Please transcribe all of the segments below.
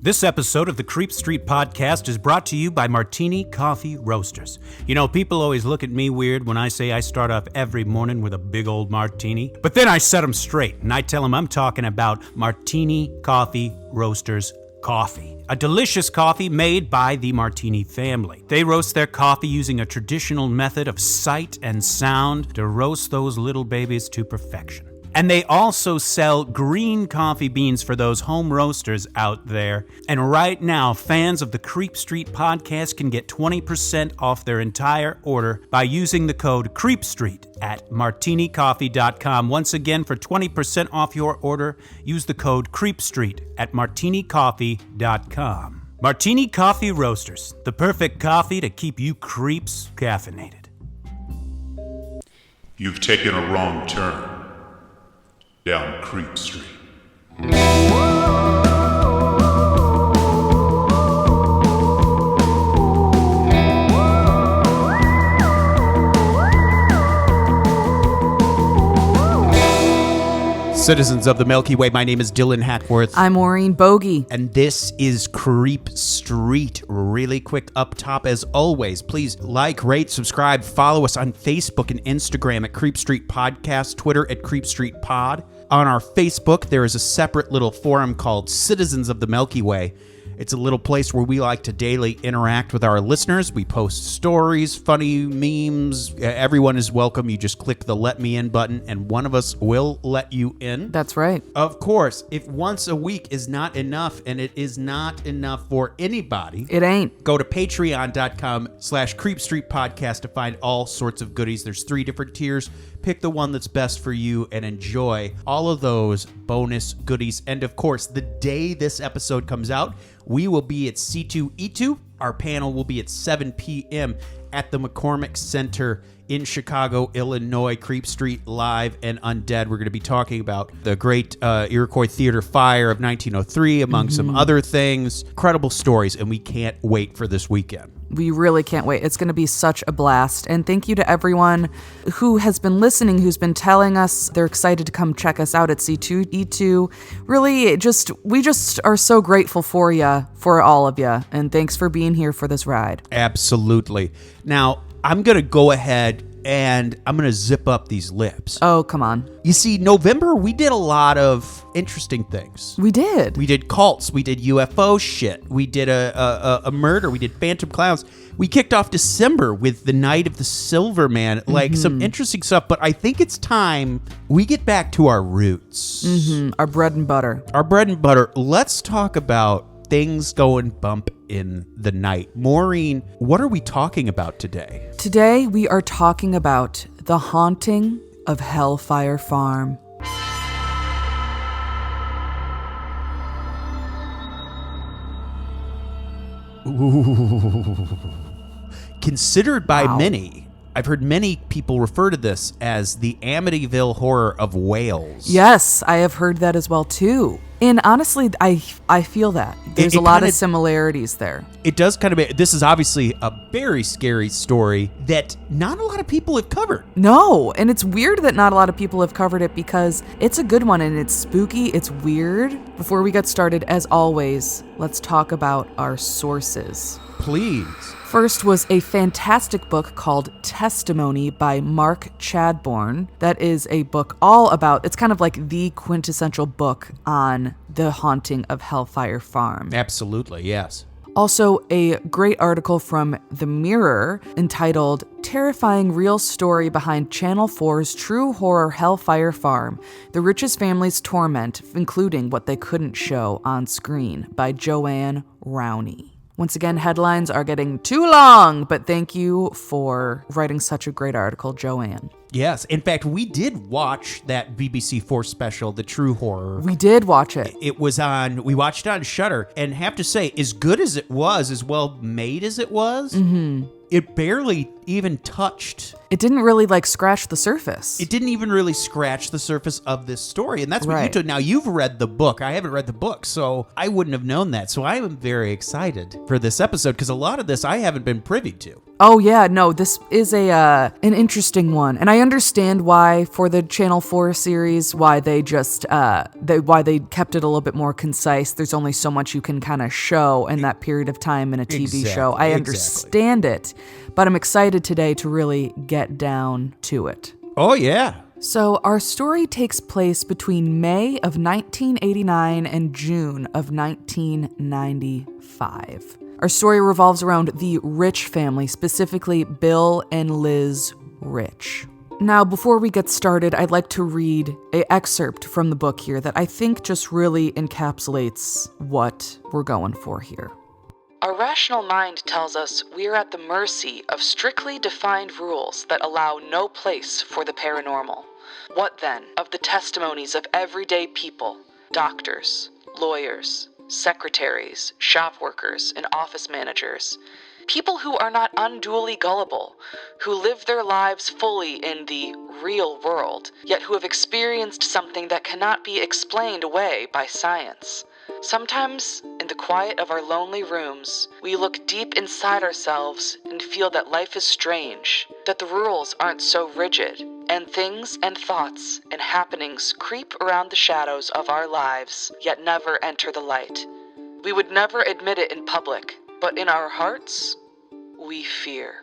This episode of the Creep Street Podcast is brought to you by Martini Coffee Roasters. You know, people always look at me weird when I say I start off every morning with a big old martini. But then I set them straight, and I tell them I'm talking about Martini Coffee Roasters coffee. A delicious coffee made by the Martini family. They roast their coffee using a traditional method of sight and sound to roast those little babies to perfection. And they also sell green coffee beans for those home roasters out there. And right now, fans of the Creep Street Podcast can get 20% off their entire order by using the code CREEPSTREET at martinicoffee.com. Once again, for 20% off your order, use the code CREEPSTREET at martinicoffee.com. Martini Coffee Roasters, the perfect coffee to keep you creeps caffeinated. You've taken a wrong turn down Creep Street. Citizens of the Milky Way, my name is Dylan Hackworth. I'm Maureen Bogey. And this is Creep Street. Really quick up top, as always, please like, rate, subscribe, follow us on Facebook and Instagram at Creep Street Podcast, Twitter at Creep Street Pod. On our Facebook, there is a separate little forum called Citizens of the Milky Way. It's a little place where we like to daily interact with our listeners. We post stories, funny memes. Everyone is welcome. You just click the Let Me In button, and one of us will let you in. That's right. Of course, if once a week is not enough, and it is not enough for anybody, it ain't. Go to patreon.com/creepstreetpodcast to find all sorts of goodies. There's 3 different tiers. Pick the one that's best for you and enjoy all of those bonus goodies. And of course, the day this episode comes out, we will be at C2E2. Our panel will be at 7 p.m. at the McCormick Center in Chicago, Illinois. Creep Street Live and Undead. We're going to be talking about the great Iroquois Theater fire of 1903, among some other things. Incredible stories, and we can't wait for this weekend. We really can't wait. It's going to be such a blast. And thank you to everyone who has been listening, who's been telling us they're excited to come check us out at C2E2. Really, we just are so grateful for you, for all of you. And thanks for being here for this ride. Absolutely. Now, I'm going to go ahead and I'm going to zip up these lips. Oh, come on. You see, November, we did a lot of interesting things. We did. We did cults. We did UFO shit. We did a murder. We did phantom clowns. We kicked off December with the Night of the Silver Man. Like some interesting stuff. But I think it's time we get back to our roots. Our bread and butter. Our bread and butter. Let's talk about things going bump in the night. Maureen, what are we talking about today? Today, we are talking about the Haunting of Hellfire Farm. Ooh. Considered by Wow. many, I've heard many people refer to this as the Amityville Horror of Wales. Yes, I have heard that as well, too. And honestly, I feel that. There's It a lot kinda- of similarities there. It does kind of be, this is obviously a very scary story that not a lot of people have covered. No, and it's weird that not a lot of people have covered it because it's a good one and it's spooky, it's weird. Before we get started, as always, let's talk about our sources. Please. First was a fantastic book called Testimony by Mark Chadbourne. That is a book all about, it's kind of like the quintessential book on the haunting of Hellfire Farm. Absolutely, yes. Also, a great article from The Mirror entitled Terrifying Real Story Behind Channel 4's True Horror Hellfire Farm, The Richest Family's Torment, including what they couldn't show on screen, by Joanne Rowney. Once again, headlines are getting too long, but thank you for writing such a great article, Joanne. Yes. In fact, we did watch that BBC4 special, The True Horror. We did watch it. We watched it on Shudder, and have to say, as good as it was, as well made as it was, it barely even touched it didn't really like scratch the surface. It didn't even really scratch the surface of this story. And that's what you Right. told. Now, you've read the book. I haven't read the book, so I wouldn't have known that. So I am very excited for this episode because a lot of this I haven't been privy to. Oh yeah, no, this is an interesting one, and I understand why for the Channel 4 series why they just why they kept it a little bit more concise. There's only so much you can kind of show in that period of time in a TV show. I understand it, but I'm excited today to really get down to it. Oh, yeah. So our story takes place between May of 1989 and June of 1995. Our story revolves around the Rich family, specifically Bill and Liz Rich. Now, before we get started, I'd like to read an excerpt from the book here that I think just really encapsulates what we're going for here. Our rational mind tells us we are at the mercy of strictly defined rules that allow no place for the paranormal. What then of the testimonies of everyday people, doctors, lawyers, secretaries, shop workers, and office managers, people who are not unduly gullible, who live their lives fully in the real world, yet who have experienced something that cannot be explained away by science. Sometimes, in the quiet of our lonely rooms, we look deep inside ourselves and feel that life is strange, that the rules aren't so rigid, and things and thoughts and happenings creep around the shadows of our lives, yet never enter the light. We would never admit it in public, but in our hearts, we fear.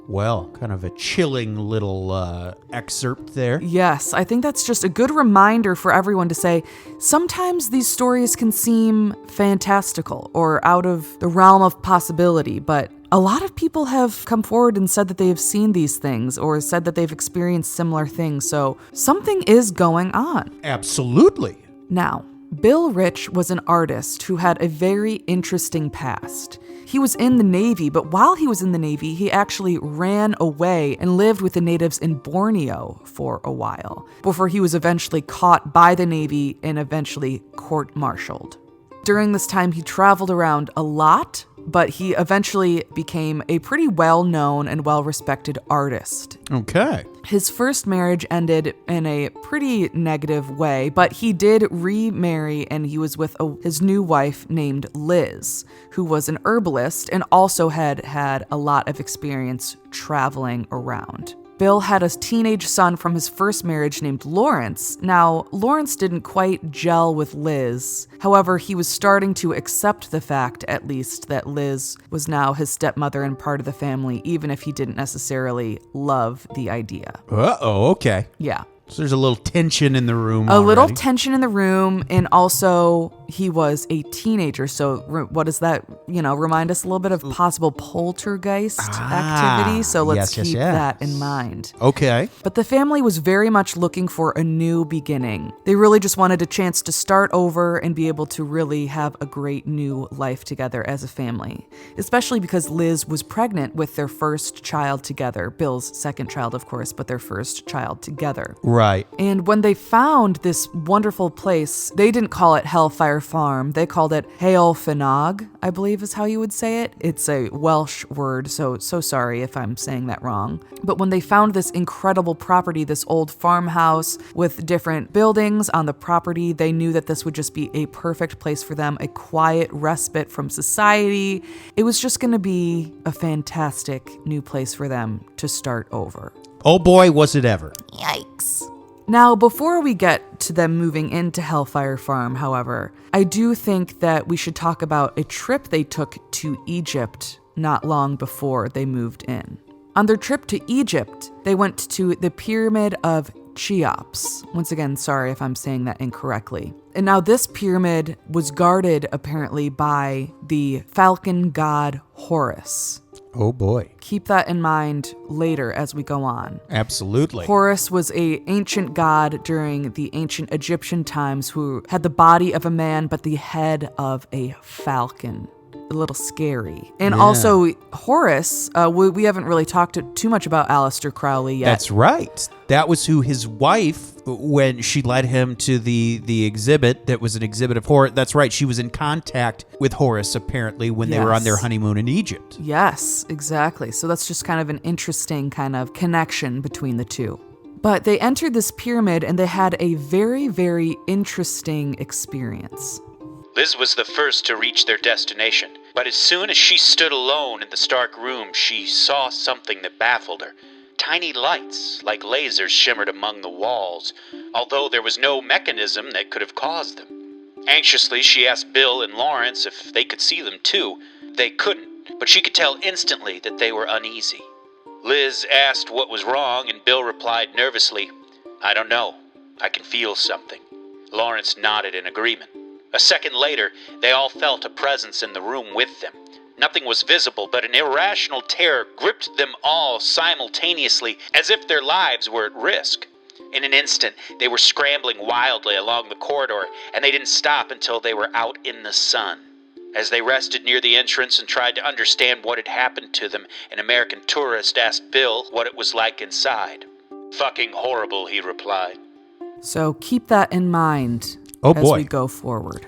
Well, kind of a chilling little excerpt there. Yes, I think that's just a good reminder for everyone to say, sometimes these stories can seem fantastical or out of the realm of possibility, but a lot of people have come forward and said that they have seen these things or said that they've experienced similar things, so something is going on. Absolutely. Now, Bill Rich was an artist who had a very interesting past. He was in the Navy, but while he was in the Navy, he actually ran away and lived with the natives in Borneo for a while, before he was eventually caught by the Navy and eventually court-martialed. During this time, he traveled around a lot, but he eventually became a pretty well-known and well-respected artist. Okay. His first marriage ended in a pretty negative way, but he did remarry and he was with his new wife named Liz, who was an herbalist and also had had a lot of experience traveling around. Bill had a teenage son from his first marriage named Lawrence. Now, Lawrence didn't quite gel with Liz. However, he was starting to accept the fact, at least, that Liz was now his stepmother and part of the family, even if he didn't necessarily love the idea. Uh-oh, okay. Yeah. So there's a little tension in the room A little already. tension in the room, and also he was a teenager, so what does that, remind us a little bit of possible poltergeist activity, so let's keep that in mind. Okay. But the family was very much looking for a new beginning. They really just wanted a chance to start over and be able to really have a great new life together as a family, especially because Liz was pregnant with their first child together, Bill's second child, of course, but their first child together. Right. And when they found this wonderful place, they didn't call it Hellfire Farm. They called it Heolfanog, I believe is how you would say it. It's a Welsh word, so sorry if I'm saying that wrong. But when they found this incredible property, this old farmhouse with different buildings on the property, they knew that this would just be a perfect place for them, a quiet respite from society. It was just going to be a fantastic new place for them to start over. Oh boy, was it ever. Yikes. Now, before we get to them moving into Hellfire Farm, however, I do think that we should talk about a trip they took to Egypt not long before they moved in. On their trip to Egypt, they went to the Pyramid of Cheops. Once again, sorry if I'm saying that incorrectly. And now this pyramid was guarded apparently by the falcon god Horus. Oh boy. Keep that in mind later as we go on. Absolutely. Horus was an ancient god during the ancient Egyptian times who had the body of a man but the head of a falcon. a little scary. And also, Horus, we haven't really talked too much about Aleister Crowley yet. That's right. That was who his wife, when she led him to the exhibit, that was an exhibit of Horus. That's right. She was in contact with Horus, apparently, when they were on their honeymoon in Egypt. Yes, exactly. So that's just kind of an interesting kind of connection between the two. But they entered this pyramid and they had a very, very interesting experience. Liz was the first to reach their destination, but as soon as she stood alone in the stark room, she saw something that baffled her. Tiny lights, like lasers, shimmered among the walls, although there was no mechanism that could have caused them. Anxiously, she asked Bill and Lawrence if they could see them too. They couldn't, but she could tell instantly that they were uneasy. Liz asked what was wrong, and Bill replied nervously, "I don't know. I can feel something." Lawrence nodded in agreement. A second later, they all felt a presence in the room with them. Nothing was visible, but an irrational terror gripped them all simultaneously, as if their lives were at risk. In an instant, they were scrambling wildly along the corridor, and they didn't stop until they were out in the sun. As they rested near the entrance and tried to understand what had happened to them, an American tourist asked Bill what it was like inside. "Fucking horrible," he replied. So keep that in mind as we go forward.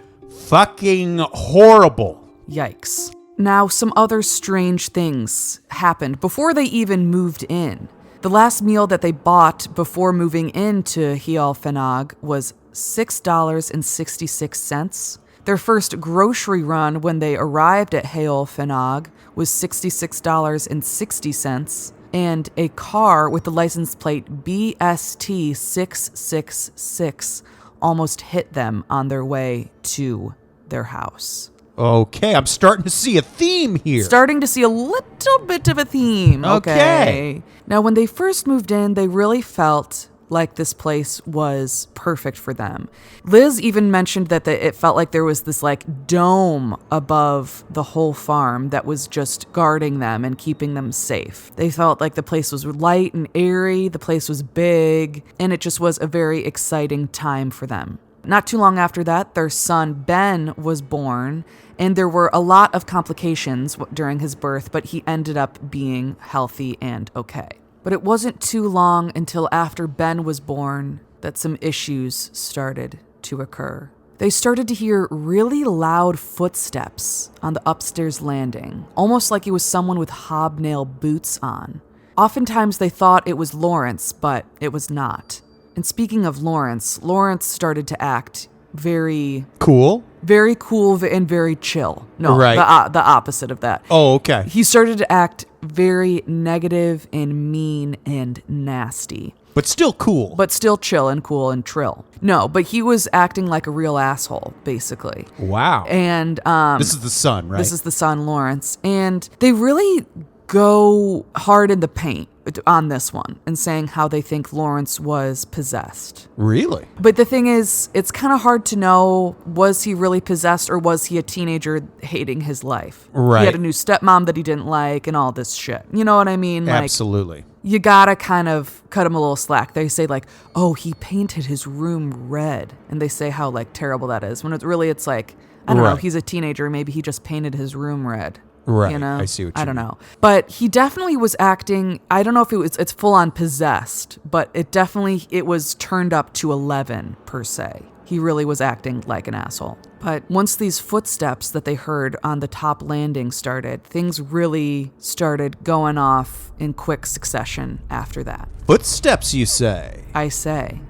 Fucking horrible. Yikes. Now, some other strange things happened before they even moved in. The last meal that they bought before moving into Heol Fenag was $6.66. Their first grocery run when they arrived at Heol Fenag was $66.60, and a car with the license plate BST666 almost hit them on their way to their house. Okay, I'm starting to see a theme here. Starting to see a little bit of a theme. Okay. Now, when they first moved in, they really felt like this place was perfect for them. Liz even mentioned that it felt like there was this like dome above the whole farm that was just guarding them and keeping them safe. They felt like the place was light and airy, the place was big, and it just was a very exciting time for them. Not too long after that, their son Ben was born, and there were a lot of complications during his birth, but he ended up being healthy and okay. But it wasn't too long until after Ben was born that some issues started to occur. They started to hear really loud footsteps on the upstairs landing, almost like it was someone with hobnail boots on. Oftentimes they thought it was Lawrence, but it was not. And speaking of Lawrence started to act very cool and very chill. No, right. The opposite of that. Oh, okay. He started to act very negative and mean and nasty. But still cool. But still chill and cool and trill. No, but he was acting like a real asshole, basically. Wow. And this is the son, right? This is the son, Lawrence. And they really go hard in the paint on this one and saying how they think Lawrence was possessed. Really? But the thing is, it's kind of hard to know, was he really possessed or was he a teenager hating his life? Right. He had a new stepmom that he didn't like and all this shit. You know what I mean? Like, absolutely. You gotta kind of cut him a little slack. They say like, oh, he painted his room red. And they say how like terrible that is. When it's like, I don't know, he's a teenager. Maybe he just painted his room red. Right. You know? I see what you mean. I don't know. But he definitely was acting, I don't know if it's full on possessed, but it was turned up to 11 per se. He really was acting like an asshole. But once these footsteps that they heard on the top landing started, things really started going off in quick succession after that. Footsteps, you say? I say.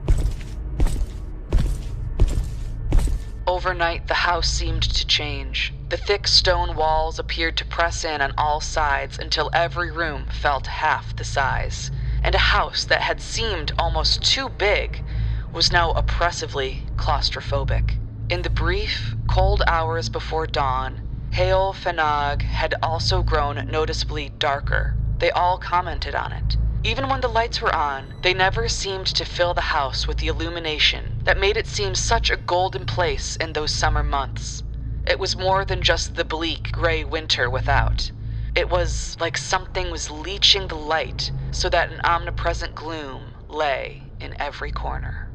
Overnight, the house seemed to change. The thick stone walls appeared to press in on all sides until every room felt half the size. And a house that had seemed almost too big was now oppressively claustrophobic. In the brief, cold hours before dawn, Heol Fenag had also grown noticeably darker. They all commented on it. Even when the lights were on, they never seemed to fill the house with the illumination that made it seem such a golden place in those summer months. It was more than just the bleak, gray winter without. It was like something was leeching the light so that an omnipresent gloom lay in every corner.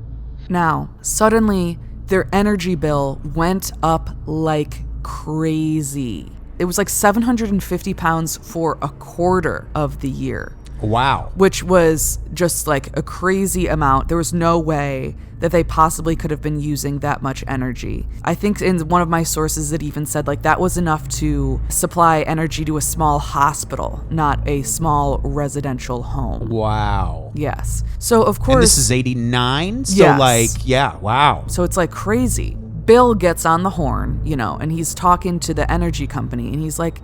Now, suddenly, their energy bill went up like crazy. It was like 750 pounds for a quarter of the year. Wow. Which was just like a crazy amount. There was no way that they possibly could have been using that much energy. I think in one of my sources it even said like that was enough to supply energy to a small hospital, not a small residential home. Wow. Yes. So of course... And this is 89? So yes. like, yeah, wow. So it's like crazy. Bill gets on the horn, and he's talking to the energy company and he's like,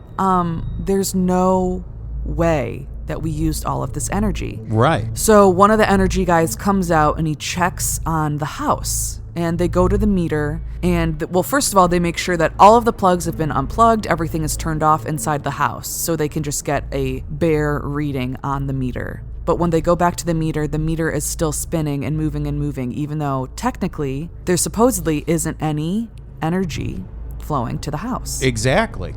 there's no way that we used all of this energy. Right. So one of the energy guys comes out and he checks on the house and they go to the meter and, first of all, they make sure that all of the plugs have been unplugged, everything is turned off inside the house so they can just get a bare reading on the meter. But when they go back to the meter is still spinning and moving, even though technically there supposedly isn't any energy flowing to the house. Exactly.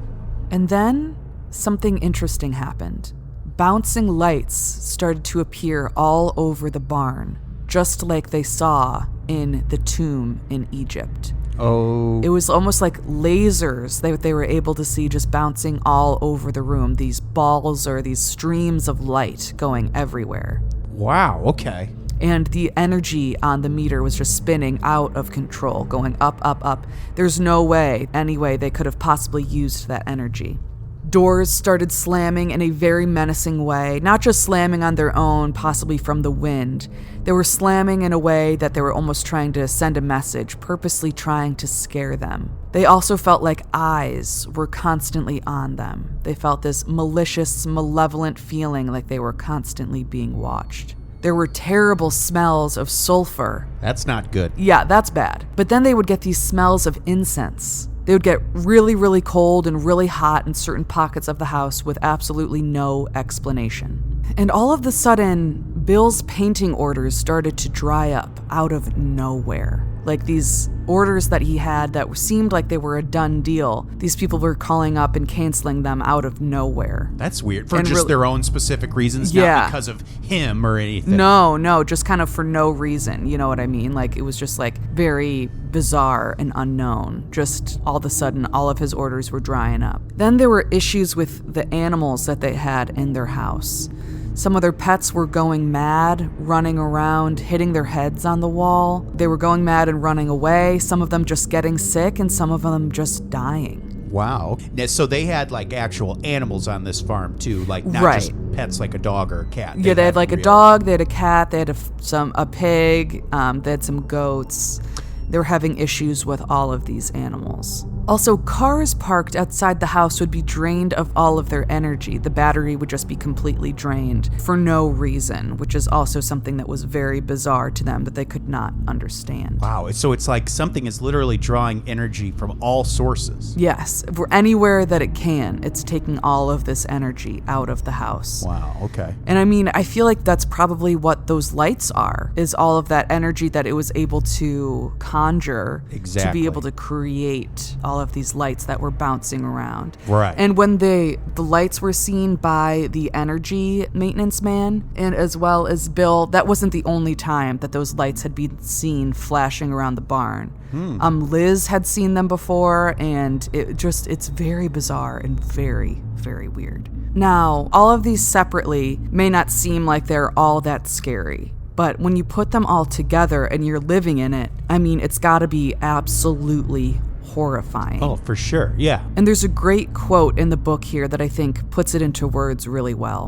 And then something interesting happened. Bouncing lights started to appear all over the barn, just like they saw in the tomb in Egypt. Oh. It was almost like lasers that they were able to see just bouncing all over the room, these balls or these streams of light going everywhere. Wow, okay. And the energy on the meter was just spinning out of control, going up, up, up. There's no way, any way they could have possibly used that energy. Doors started slamming in a very menacing way, not just slamming on their own, possibly from the wind. They were slamming in a way that they were almost trying to send a message, purposely trying to scare them. They also felt like eyes were constantly on them. They felt this malicious, malevolent feeling like they were constantly being watched. There were terrible smells of sulfur. That's not good. Yeah, that's bad. But then they would get these smells of incense. They would get really, really cold and really hot in certain pockets of the house with absolutely no explanation. And all of a sudden, Bill's painting orders started to dry up out of nowhere. Like these orders that he had that seemed like they were a done deal, these people were calling up and canceling them out of nowhere. That's weird. For just their own specific reasons, yeah. Not because of him or anything. No, just kind of for no reason. You know what I mean? Like it was just like very bizarre and unknown. Just all of a sudden, all of his orders were drying up. Then there were issues with the animals that they had in their house. Some of their pets were going mad, running around, hitting their heads on the wall. They were going mad and running away, some of them just getting sick, and some of them just dying. Wow. So they had like actual animals on this farm too, like not right. just pets like a dog or a cat. They had like a dog, they had a cat, they had a pig, they had some goats. They were having issues with all of these animals. Also, cars parked outside the house would be drained of all of their energy. The battery would just be completely drained for no reason, which is also something that was very bizarre to them that they could not understand. Wow, so it's like something is literally drawing energy from all sources. Yes, for anywhere that it can, it's taking all of this energy out of the house. Wow, okay. And I mean, I feel like that's probably what those lights are, is all of that energy that it was able to conjure to be able to create all of these lights that were bouncing around. Right. And when the lights were seen by the energy maintenance man and as well as Bill, that wasn't the only time that those lights had been seen flashing around the barn. Liz had seen them before, and it's very bizarre and very, very weird. Now, all of these separately may not seem like they're all that scary. But when you put them all together and you're living in it, I mean, it's got to be absolutely horrifying. Oh, for sure, yeah. And there's a great quote in the book here that I think puts it into words really well.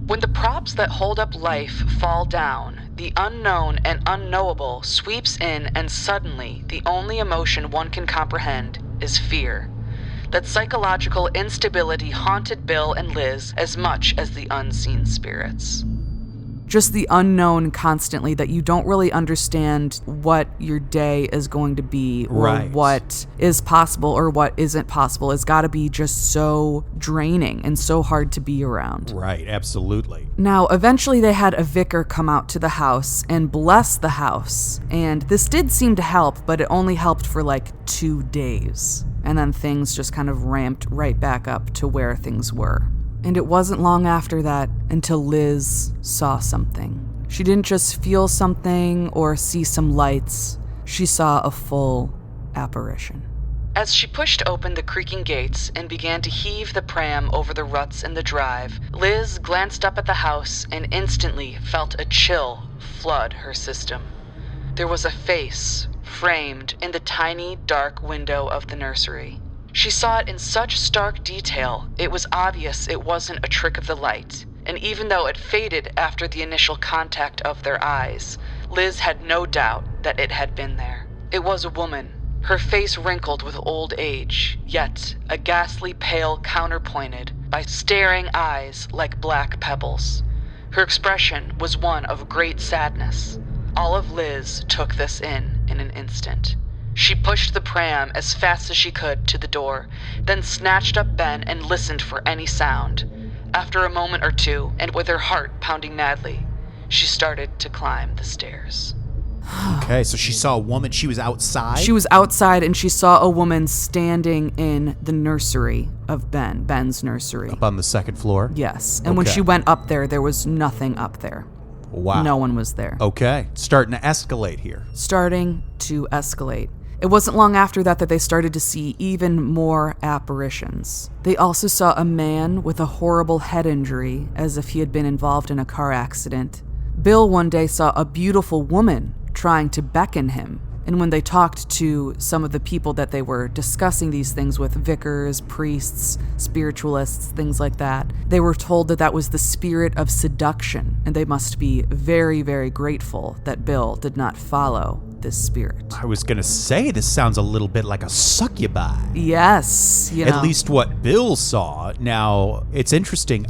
When the props that hold up life fall down, the unknown and unknowable sweeps in, and suddenly the only emotion one can comprehend is fear. That psychological instability haunted Bill and Liz as much as the unseen spirits. Just the unknown constantly, that you don't really understand what your day is going to be or right. what is possible or what isn't possible has got to be just so draining and so hard to be around. Right, absolutely. Now, eventually they had a vicar come out to the house and bless the house. And this did seem to help, but it only helped for like 2 days. And then things just kind of ramped right back up to where things were. And it wasn't long after that until Liz saw something. She didn't just feel something or see some lights. She saw a full apparition. As she pushed open the creaking gates and began to heave the pram over the ruts in the drive, Liz glanced up at the house and instantly felt a chill flood her system. There was a face framed in the tiny, dark window of the nursery. She saw it in such stark detail, it was obvious it wasn't a trick of the light. And even though it faded after the initial contact of their eyes, Liz had no doubt that it had been there. It was a woman, her face wrinkled with old age, yet a ghastly pale counterpointed by staring eyes like black pebbles. Her expression was one of great sadness. All of Liz took this in an instant. She pushed the pram as fast as she could to the door, then snatched up Ben and listened for any sound. After a moment or two, and with her heart pounding madly, she started to climb the stairs. Okay, so she saw a woman. She was outside? She was outside, and she saw a woman standing in the nursery of Ben's nursery. Up on the second floor? Yes, and when she went up there was nothing up there. Wow. No one was there. Okay, starting to escalate here. Starting to escalate. It wasn't long after that they started to see even more apparitions. They also saw a man with a horrible head injury, as if he had been involved in a car accident. Bill one day saw a beautiful woman trying to beckon him, and when they talked to some of the people that they were discussing these things with, vicars, priests, spiritualists, things like that, they were told that that was the spirit of seduction, and they must be very, very grateful that Bill did not follow this spirit. I was going to say, this sounds a little bit like a succubi. Yes, At least what Bill saw. Now, it's interesting.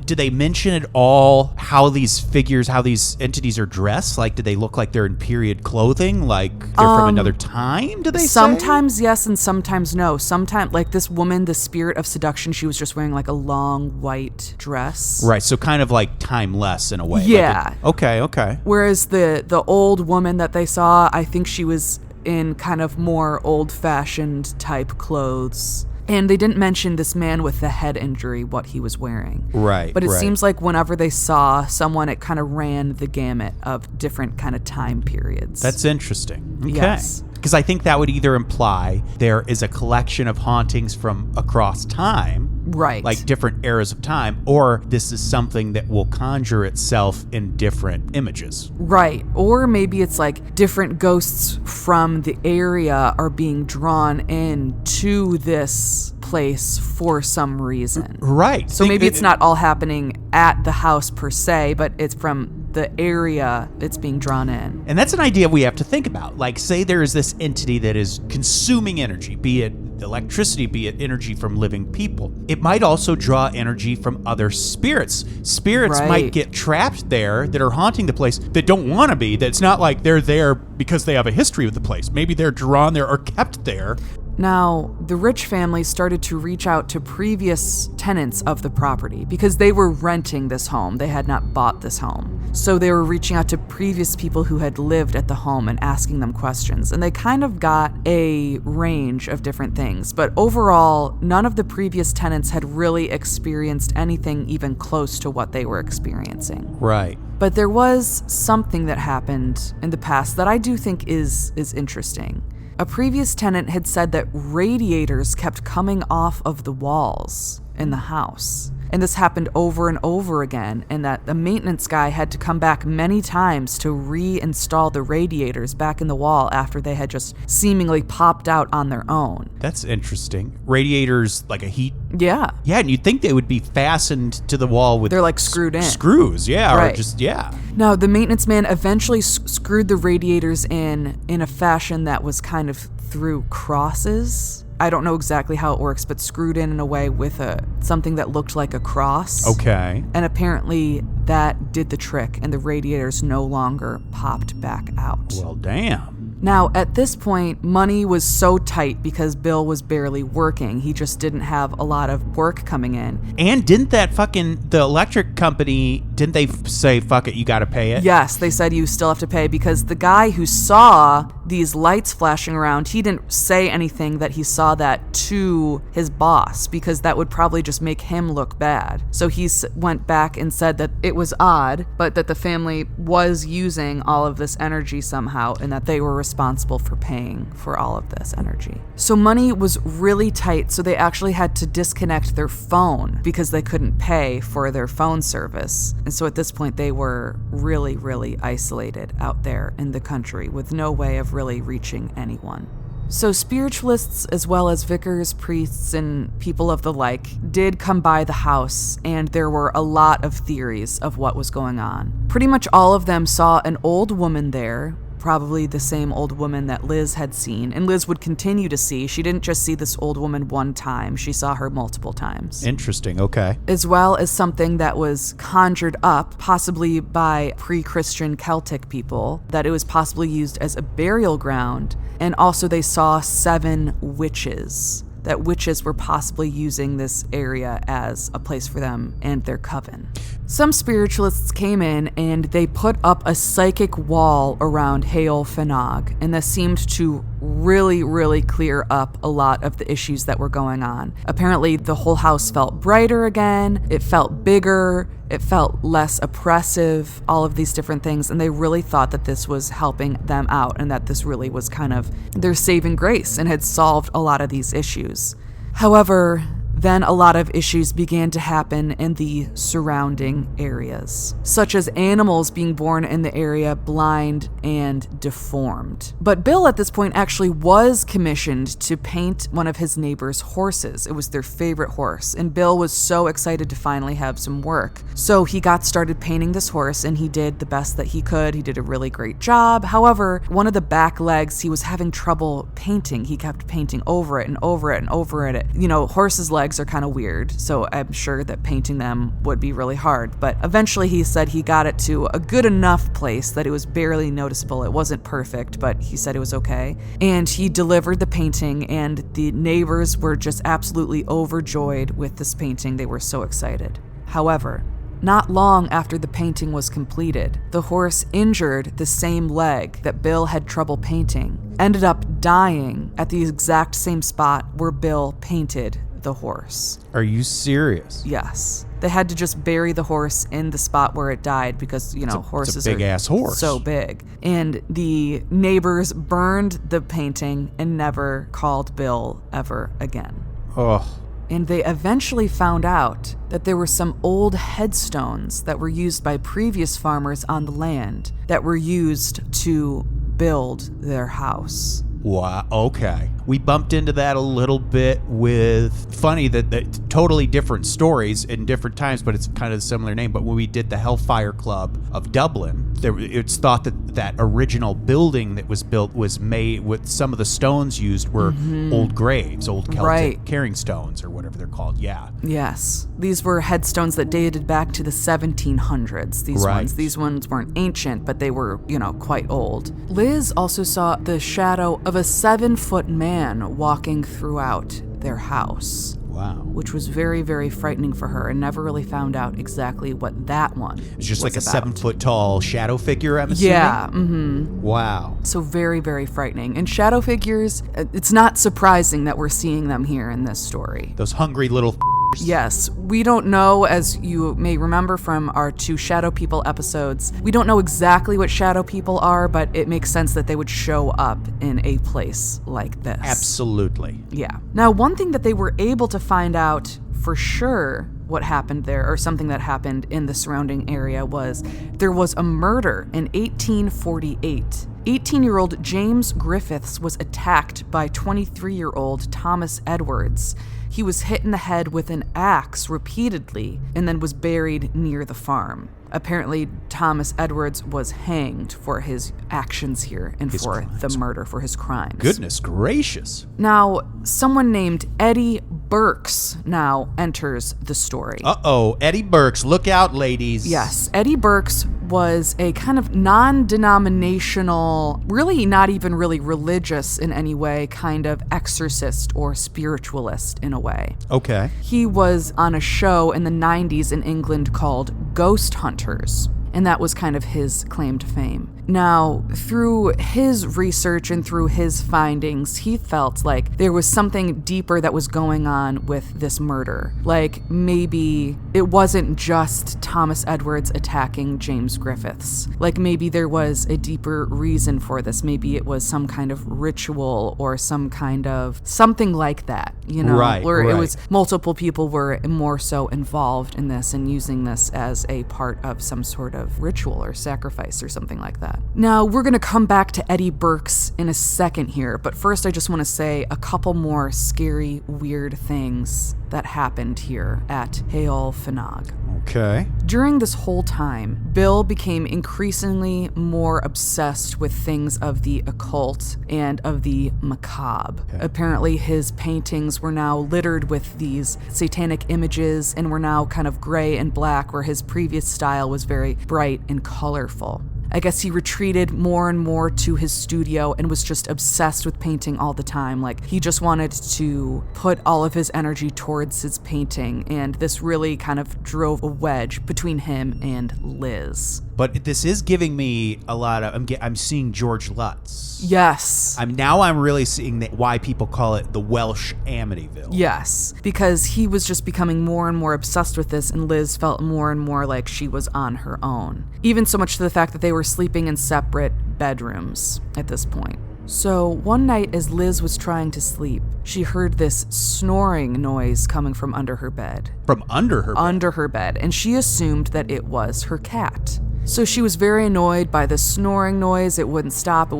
Did they mention at all how these figures, how these entities are dressed? Like, do they look like they're in period clothing? Like they're from another time, do they sometimes say? Yes and sometimes no. Sometimes, like this woman, the spirit of seduction, she was just wearing like a long white dress. Right, so kind of like timeless in a way. Yeah. Okay. Whereas the old woman that they saw, I think she was in kind of more old-fashioned type clothes. And they didn't mention this man with the head injury, what he was wearing. Right. But it seems like whenever they saw someone, it kind of ran the gamut of different kind of time periods. That's interesting. Okay. Yes. Because I think that would either imply there is a collection of hauntings from across time. Right. Like different eras of time, or this is something that will conjure itself in different images. Right. Or maybe it's like different ghosts from the area are being drawn in to this place for some reason. Right. So maybe it's not all happening at the house per se, but it's from the area it's being drawn in. And that's an idea we have to think about. Like, say there is this entity that is consuming energy, be it electricity, be it energy from living people. It might also draw energy from other spirits. Spirits might get trapped there that are haunting the place that don't want to be. That's not like they're there because they have a history with the place. Maybe they're drawn there or kept there. Now, the Rich family started to reach out to previous tenants of the property because they were renting this home. They had not bought this home. So they were reaching out to previous people who had lived at the home and asking them questions. And they kind of got a range of different things. But overall, none of the previous tenants had really experienced anything even close to what they were experiencing. Right. But there was something that happened in the past that I do think is interesting. A previous tenant had said that radiators kept coming off of the walls in the house. And this happened over and over again, and that the maintenance guy had to come back many times to reinstall the radiators back in the wall after they had just seemingly popped out on their own. That's interesting. Radiators, like a heat. Yeah. Yeah, and you'd think they would be fastened to the wall with... They're like screwed in. Screws, yeah, right. Or just, yeah. Now, the maintenance man eventually screwed the radiators in a fashion that was kind of through crosses. I don't know exactly how it works, but screwed in a way with something that looked like a cross. Okay. And apparently that did the trick, and the radiators no longer popped back out. Well, damn. Now, at this point, money was so tight because Bill was barely working. He just didn't have a lot of work coming in. And didn't the electric company, didn't they say, fuck it, you gotta pay it? Yes, they said you still have to pay because the guy who saw these lights flashing around, he didn't say anything that he saw that to his boss, because that would probably just make him look bad. So he went back and said that it was odd, but that the family was using all of this energy somehow, and that they were responsible for paying for all of this energy. So money was really tight, so they actually had to disconnect their phone because they couldn't pay for their phone service. And so at this point, they were really, really isolated out there in the country with no way of really reaching anyone. So spiritualists, as well as vicars, priests, and people of the like, did come by the house, and there were a lot of theories of what was going on. Pretty much all of them saw an old woman there, probably the same old woman that Liz had seen, and Liz would continue to see. She didn't just see this old woman one time, she saw her multiple times. Interesting, okay. As well as something that was conjured up, possibly by pre-Christian Celtic people, that it was possibly used as a burial ground, and also they saw 7 witches. That witches were possibly using this area as a place for them and their coven. Some spiritualists came in and they put up a psychic wall around Haol Fanaag, and this seemed to really, really clear up a lot of the issues that were going on. Apparently, the whole house felt brighter again, it felt bigger, it felt less oppressive, all of these different things, and they really thought that this was helping them out and that this really was kind of their saving grace and had solved a lot of these issues. However, then a lot of issues began to happen in the surrounding areas, such as animals being born in the area blind and deformed. But Bill at this point actually was commissioned to paint one of his neighbor's horses. It was their favorite horse, and Bill was so excited to finally have some work. So he got started painting this horse, and he did the best that he could. He did a really great job. However, one of the back legs, he was having trouble painting. He kept painting over it and over it and over it. You know, horses' legs are kind of weird, so I'm sure that painting them would be really hard. But eventually he said he got it to a good enough place that it was barely noticeable. It wasn't perfect, but he said it was okay. And he delivered the painting, and the neighbors were just absolutely overjoyed with this painting. They were so excited. However, not long after the painting was completed, the horse injured the same leg that Bill had trouble painting, ended up dying at the exact same spot where Bill painted the horse. Are you serious? Yes. They had to just bury the horse in the spot where it died because, you know, horses it's a big-ass horse. So big. And the neighbors burned the painting and never called Bill ever again. Oh. And they eventually found out that there were some old headstones that were used by previous farmers on the land that were used to build their house. Wow, okay. We bumped into that a little bit with, funny that totally different stories in different times, but it's kind of a similar name. But when we did the Hellfire Club of Dublin, it's thought that original building that was built was made with some of the stones used were old graves, old Celtic carrying stones or whatever they're called, yeah. Yes. These were headstones that dated back to the 1700s, These ones weren't ancient, but they were, you know, quite old. Liz also saw the shadow of a 7-foot man walking throughout their house. Wow. Which was very, very frightening for her, and never really found out exactly what that one It's just was like a about. 7-foot tall shadow figure, I'm assuming? Yeah, mm-hmm. Wow. So very, very frightening. And shadow figures, it's not surprising that we're seeing them here in this story. Those hungry little Yes, we don't know, as you may remember from our 2 Shadow People episodes, we don't know exactly what Shadow People are, but it makes sense that they would show up in a place like this. Absolutely. Yeah. Now, one thing that they were able to find out for sure what happened there, or something that happened in the surrounding area, was there was a murder in 1848. 18-year-old James Griffiths was attacked by 23-year-old Thomas Edwards. He was hit in the head with an axe repeatedly and then was buried near the farm. Apparently, Thomas Edwards was hanged for his actions here and for the murder, for his crimes. Goodness gracious. Now, someone named Eddie Burks now enters the story. Uh-oh, Eddie Burks. Look out, ladies. Yes, Eddie Burks was a kind of non-denominational, really not even really religious in any way, kind of exorcist or spiritualist in a way. Okay. He was on a show in the 90s in England called Ghost Hunters, and that was kind of his claim to fame. Now, through his research and through his findings, he felt like there was something deeper that was going on with this murder. Like maybe it wasn't just Thomas Edwards attacking James Griffiths. Like maybe there was a deeper reason for this. Maybe it was some kind of ritual or some kind of something like that, where it was multiple people were more so involved in this and using this as a part of some sort of ritual or sacrifice or something like that. Now, we're going to come back to Eddie Burks in a second here, but first I just want to say a couple more scary, weird things that happened here at Heol Fanaag. Okay. During this whole time, Bill became increasingly more obsessed with things of the occult and of the macabre. Okay. Apparently, his paintings were now littered with these satanic images and were now kind of gray and black, where his previous style was very bright and colorful. I guess he retreated more and more to his studio and was just obsessed with painting all the time. Like, he just wanted to put all of his energy towards his painting, and this really kind of drove a wedge between him and Liz. But this is giving me a lot of... I'm seeing George Lutz. Yes. I'm really seeing why people call it the Welsh Amityville. Yes, because he was just becoming more and more obsessed with this, and Liz felt more and more like she was on her own. Even so much to the fact that they were sleeping in separate bedrooms at this point. So one night as Liz was trying to sleep, she heard this snoring noise coming from under her bed. From under her bed? Under her bed, and she assumed that it was her cat. So she was very annoyed by the snoring noise. It wouldn't stop.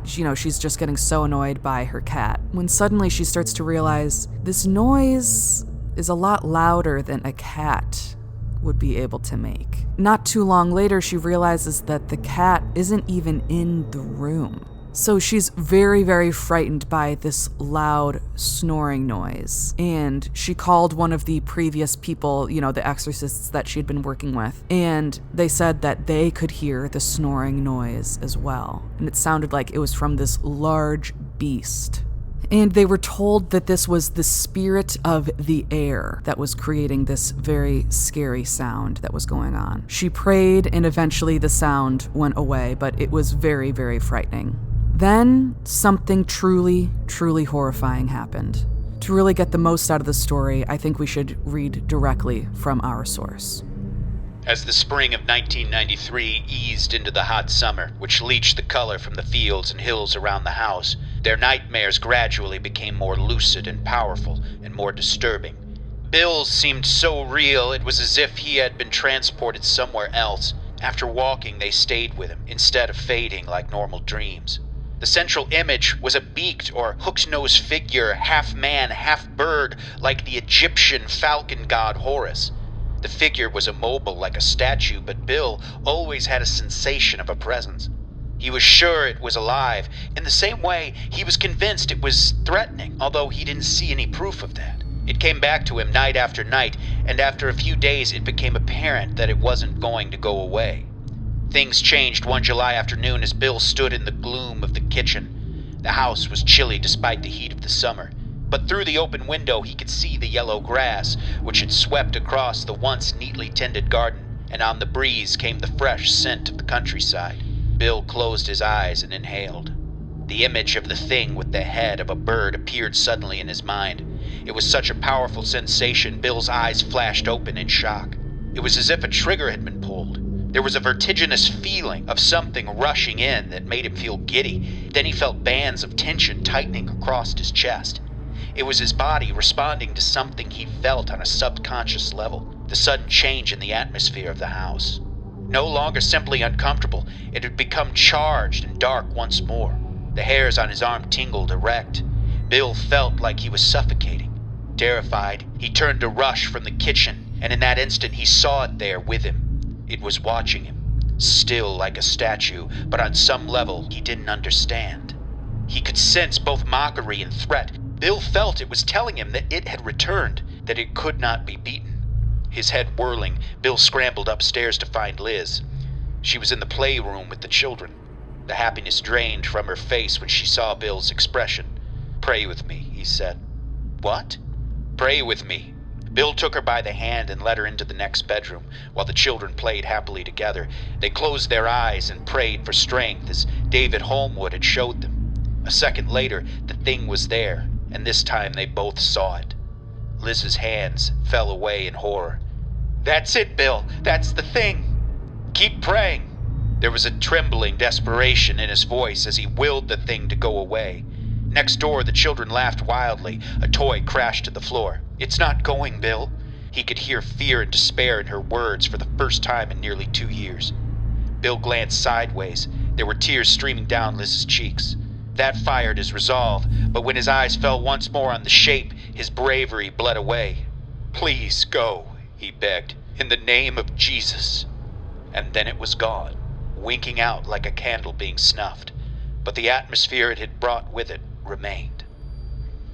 She's just getting so annoyed by her cat. When suddenly she starts to realize this noise is a lot louder than a cat would be able to make. Not too long later, she realizes that the cat isn't even in the room. So she's very, very frightened by this loud snoring noise. And she called one of the previous people, the exorcists that she'd been working with. And they said that they could hear the snoring noise as well. And it sounded like it was from this large beast. And they were told that this was the spirit of the air that was creating this very scary sound that was going on. She prayed, and eventually the sound went away, but it was very, very frightening. Then something truly, truly horrifying happened. To really get the most out of the story, I think we should read directly from our source. As the spring of 1993 eased into the hot summer, which leached the color from the fields and hills around the house, their nightmares gradually became more lucid and powerful and more disturbing. Bill's seemed so real, it was as if he had been transported somewhere else. After walking, they stayed with him, instead of fading like normal dreams. The central image was a beaked or hooked-nosed figure, half man, half bird, like the Egyptian falcon god Horus. The figure was immobile like a statue, but Bill always had a sensation of a presence. He was sure it was alive. In the same way, he was convinced it was threatening, although he didn't see any proof of that. It came back to him night after night, and after a few days it became apparent that it wasn't going to go away. Things changed one July afternoon as Bill stood in the gloom of the kitchen. The house was chilly despite the heat of the summer, but through the open window he could see the yellow grass, which had swept across the once neatly tended garden, and on the breeze came the fresh scent of the countryside. Bill closed his eyes and inhaled. The image of the thing with the head of a bird appeared suddenly in his mind. It was such a powerful sensation, Bill's eyes flashed open in shock. It was as if a trigger had been pulled. There was a vertiginous feeling of something rushing in that made him feel giddy. Then he felt bands of tension tightening across his chest. It was his body responding to something he felt on a subconscious level, the sudden change in the atmosphere of the house. No longer simply uncomfortable, it had become charged and dark once more. The hairs on his arm tingled erect. Bill felt like he was suffocating. Terrified, he turned to rush from the kitchen, and in that instant he saw it there with him. It was watching him, still like a statue, but on some level he didn't understand. He could sense both mockery and threat. Bill felt it was telling him that it had returned, that it could not be beaten. His head whirling, Bill scrambled upstairs to find Liz. She was in the playroom with the children. The happiness drained from her face when she saw Bill's expression. "Pray with me," he said. "What?" "Pray with me." Bill took her by the hand and led her into the next bedroom, while the children played happily together. They closed their eyes and prayed for strength as David Holmwood had showed them. A second later, the thing was there, and this time they both saw it. Liz's hands fell away in horror. "That's it, Bill. That's the thing. Keep praying." There was a trembling desperation in his voice as he willed the thing to go away. Next door, the children laughed wildly. A toy crashed to the floor. "It's not going, Bill." He could hear fear and despair in her words for the first time in nearly 2 years. Bill glanced sideways. There were tears streaming down Liz's cheeks. That fired his resolve, but when his eyes fell once more on the shape, his bravery bled away. "Please go," he begged, "in the name of Jesus." And then it was gone, winking out like a candle being snuffed. But the atmosphere it had brought with it remained.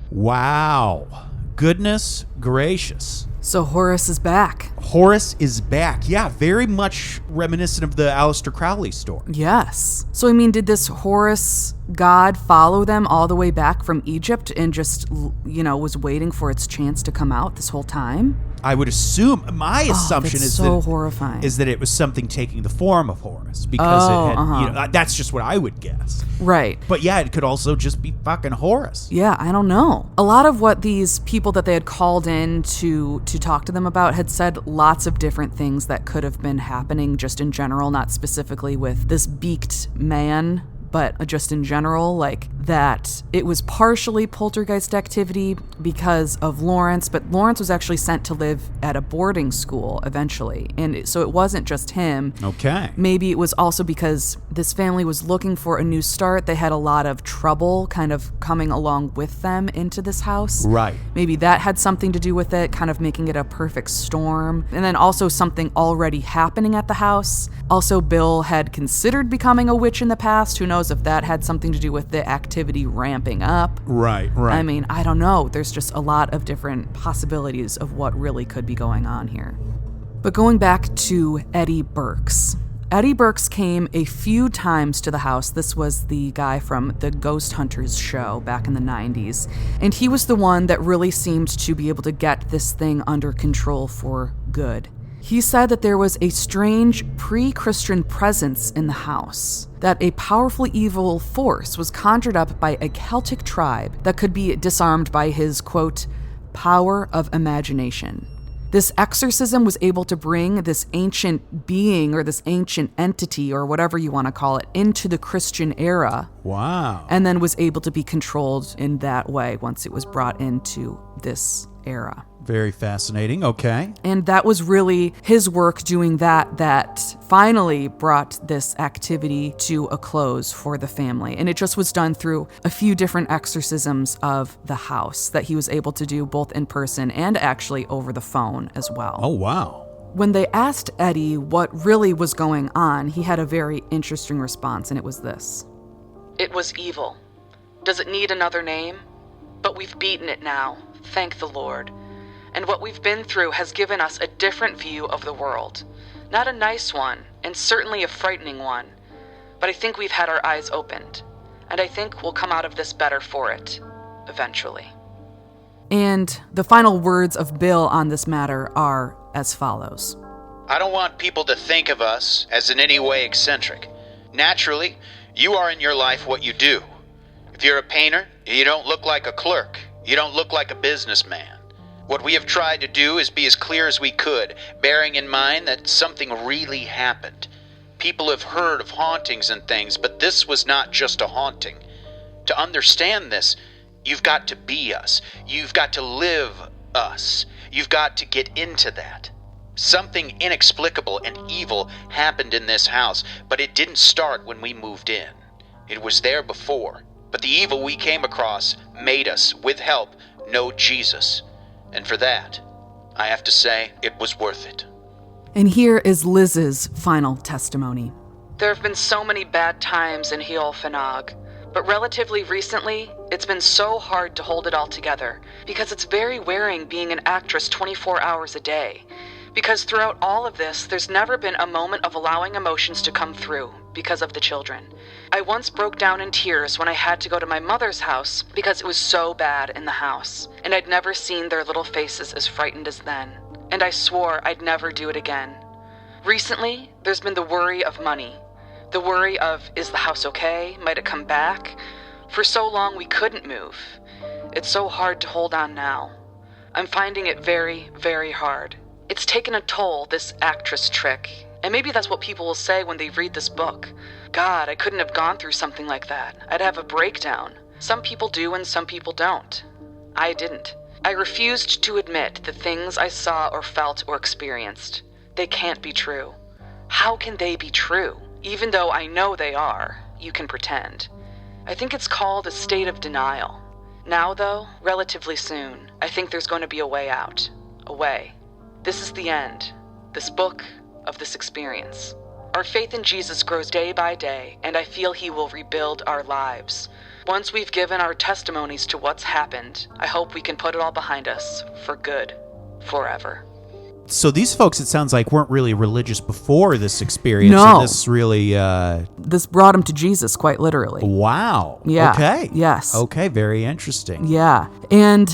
Wow. Goodness gracious. So Horus is back. Horus is back. Yeah, very much reminiscent of the Aleister Crowley story. Yes. So, I mean, did this Horus god follow them all the way back from Egypt and just, was waiting for its chance to come out this whole time? I would assume, my assumption that's is so horrifying. Is that it was something taking the form of Horus because it had, that's just what I would guess. Right. But yeah, it could also just be fucking Horus. Yeah, I don't know. A lot of what these people that they had called in to talk to them about had said lots of different things that could have been happening just in general, not specifically with this beaked man, but just in general, like that it was partially poltergeist activity because of Lawrence, but Lawrence was actually sent to live at a boarding school eventually. And so it wasn't just him. Okay. Maybe it was also because this family was looking for a new start. They had a lot of trouble kind of coming along with them into this house. Right. Maybe that had something to do with it, kind of making it a perfect storm. And then also something already happening at the house. Also, Bill had considered becoming a witch in the past. Who knows if that had something to do with the activity ramping up. Right. I mean, I don't know. There's just a lot of different possibilities of what really could be going on here. But going back to Eddie Burks. Eddie Burks came a few times to the house. This was the guy from the Ghost Hunters show back in the 90s. And he was the one that really seemed to be able to get this thing under control for good. He said that there was a strange pre-Christian presence in the house, that a powerful evil force was conjured up by a Celtic tribe that could be disarmed by his, quote, power of imagination. This exorcism was able to bring this ancient being or this ancient entity or whatever you want to call it into the Christian era. Wow. And then was able to be controlled in that way once it was brought into this era. Very fascinating. Okay. And that was really his work doing that finally brought this activity to a close for the family. And it just was done through a few different exorcisms of the house that he was able to do both in person and actually over the phone as well. Oh, wow. When they asked Eddie what really was going on, he had a very interesting response, and it was this. It was evil. Does it need another name? But we've beaten it now, thank the Lord. And what we've been through has given us a different view of the world. Not a nice one, and certainly a frightening one. But I think we've had our eyes opened. And I think we'll come out of this better for it, eventually. And the final words of Bill on this matter are as follows. I don't want people to think of us as in any way eccentric. Naturally, you are in your life what you do. If you're a painter, you don't look like a clerk. You don't look like a businessman. What we have tried to do is be as clear as we could, bearing in mind that something really happened. People have heard of hauntings and things, but this was not just a haunting. To understand this, you've got to be us. You've got to live us. You've got to get into that. Something inexplicable and evil happened in this house, but it didn't start when we moved in. It was there before. But the evil we came across made us, with help, know Jesus. And for that, I have to say, it was worth it. And here is Liz's final testimony. There have been so many bad times in Heol Fanaag, but relatively recently, it's been so hard to hold it all together, because it's very wearing being an actress 24 hours a day. Because throughout all of this, there's never been a moment of allowing emotions to come through because of the children. I once broke down in tears when I had to go to my mother's house because it was so bad in the house, and I'd never seen their little faces as frightened as then, and I swore I'd never do it again. Recently, there's been the worry of money. The worry of, is the house okay? Might it come back? For so long we couldn't move. It's so hard to hold on now. I'm finding it very, very hard. It's taken a toll, this actress trick, and maybe that's what people will say when they read this book. God, I couldn't have gone through something like that. I'd have a breakdown. Some people do and some people don't. I didn't. I refused to admit the things I saw or felt or experienced. They can't be true. How can they be true? Even though I know they are, you can pretend. I think it's called a state of denial. Now, though, relatively soon, I think there's going to be a way out. A way. This is the end. This book of this experience. Our faith in Jesus grows day by day, and I feel he will rebuild our lives. Once we've given our testimonies to what's happened, I hope we can put it all behind us for good, forever. So these folks, it sounds like, weren't really religious before this experience. No. And this really... This brought them to Jesus, quite literally. Wow. Yeah. Okay. Yes. Okay, very interesting. Yeah. And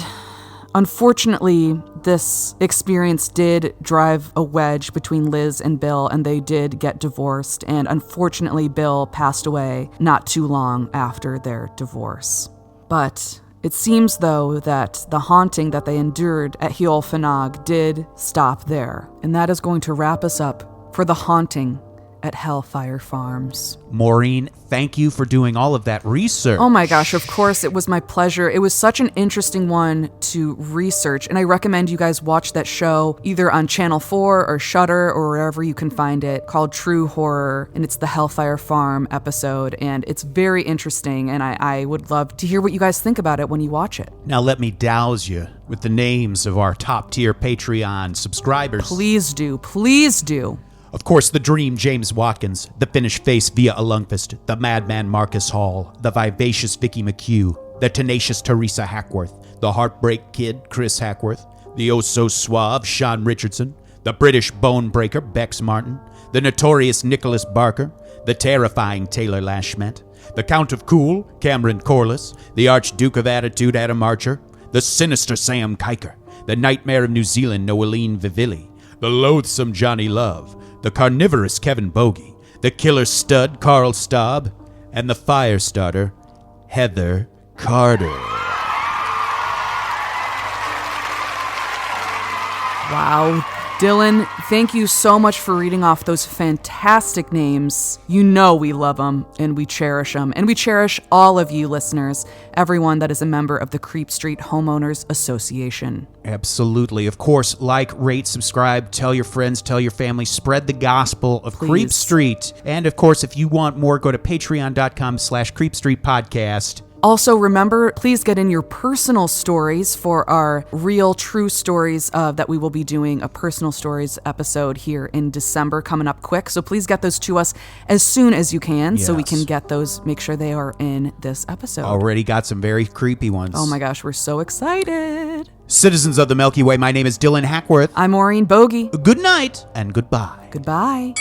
unfortunately, this experience did drive a wedge between Liz and Bill, and they did get divorced. And unfortunately, Bill passed away not too long after their divorce. But it seems, though, that the haunting that they endured at Heol Fanag did stop there. And that is going to wrap us up for the haunting at Hellfire Farms. Maureen, thank you for doing all of that research. Oh my gosh, of course, it was my pleasure. It was such an interesting one to research, and I recommend you guys watch that show either on Channel 4 or Shudder or wherever you can find it, called True Horror, and it's the Hellfire Farm episode, and it's very interesting, and I would love to hear what you guys think about it when you watch it. Now let me douse you with the names of our top-tier Patreon subscribers. Please do. Please do. Of course, the Dream James Watkins, the Finnish Face Via Lundqvist, the Madman Marcus Hall, the Vivacious Vicky McHugh, the Tenacious Teresa Hackworth, the Heartbreak Kid Chris Hackworth, the Oh-So-Suave Sean Richardson, the British Bone Breaker Bex Martin, the Notorious Nicholas Barker, the Terrifying Taylor Lashmet, the Count of Cool Cameron Corliss, the Archduke of Attitude Adam Archer, the Sinister Sam Kiker, the Nightmare of New Zealand Noeline Vivilli, the Loathsome Johnny Love, the Carnivorous Kevin Bogey, the Killer Stud Carl Staub, and the Firestarter Heather Carter. Wow. Dylan, thank you so much for reading off those fantastic names. You know we love them, and we cherish them. And we cherish all of you listeners, everyone that is a member of the Creep Street Homeowners Association. Absolutely. Of course, like, rate, subscribe, tell your friends, tell your family, spread the gospel of Please. Creep Street. And of course, if you want more, go to patreon.com/Creep Street Podcast. Also, remember, please get in your personal stories for our real true stories that we will be doing a personal stories episode here in December coming up quick. So please get those to us as soon as you can so we Yes. can get those, make sure they are in this episode. Already got some very creepy ones. Oh my gosh, we're so excited. Citizens of the Milky Way, my name is Dylan Hackworth. I'm Maureen Bogey. Good night and goodbye. Goodbye.